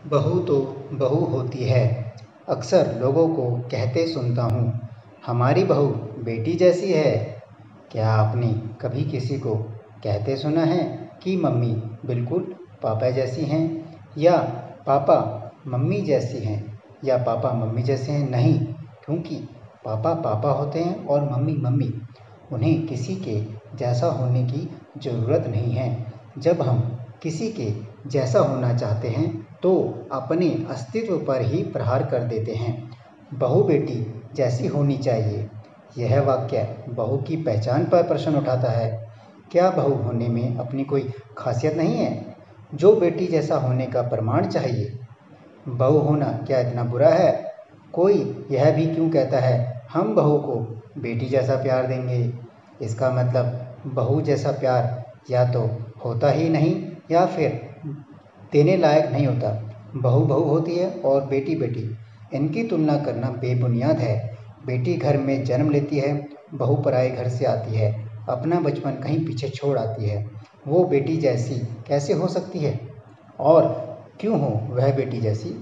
बहू तो बहू होती है। अक्सर लोगों को कहते सुनता हूँ, हमारी बहू बेटी जैसी है। क्या आपने कभी किसी को कहते सुना है कि मम्मी बिल्कुल पापा जैसी हैं, या पापा मम्मी जैसी हैं, या पापा मम्मी जैसे हैं? नहीं, क्योंकि पापा पापा होते हैं और मम्मी मम्मी। उन्हें किसी के जैसा होने की ज़रूरत नहीं है। जब हम किसी के जैसा होना चाहते हैं तो अपने अस्तित्व पर ही प्रहार कर देते हैं। बहू बेटी जैसी होनी चाहिए, यह वाक्य बहू की पहचान पर प्रश्न उठाता है। क्या बहू होने में अपनी कोई खासियत नहीं है जो बेटी जैसा होने का प्रमाण चाहिए? बहू होना क्या इतना बुरा है? कोई यह भी क्यों कहता है, हम बहू को बेटी जैसा प्यार देंगे। इसका मतलब बहू जैसा प्यार या तो होता ही नहीं या फिर देने लायक नहीं होता। बहू बहू होती है और बेटी बेटी, इनकी तुलना करना बेबुनियाद है। बेटी घर में जन्म लेती है, बहू पराए घर से आती है, अपना बचपन कहीं पीछे छोड़ आती है। वो बेटी जैसी कैसे हो सकती है? और क्यों हो वह बेटी जैसी?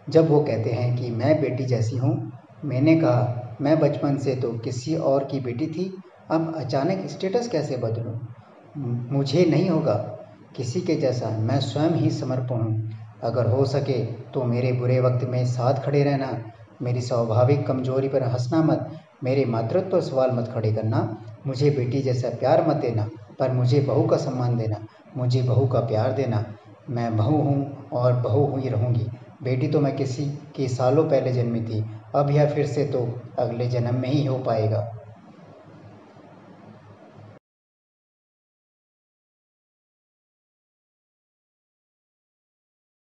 जब वो कहते हैं कि मैं बेटी जैसी हूँ, मैंने कहा मैं बचपन से तो किसी और की बेटी थी, अब अचानक स्टेटस कैसे बदलूँ? मुझे नहीं होगा किसी के जैसा, मैं स्वयं ही समर्पण हूँ। अगर हो सके तो मेरे बुरे वक्त में साथ खड़े रहना, मेरी स्वाभाविक कमजोरी पर हंसना मत, मेरे मातृत्व पर सवाल मत खड़े करना। मुझे बेटी जैसा प्यार मत देना, पर मुझे बहू का सम्मान देना, मुझे बहू का प्यार देना। मैं बहू हूँ और बहू ही रहूँगी। बेटी तो मैं किसी की सालों पहले जन्मी थी, अब यह फिर से तो अगले जन्म में ही हो पाएगा।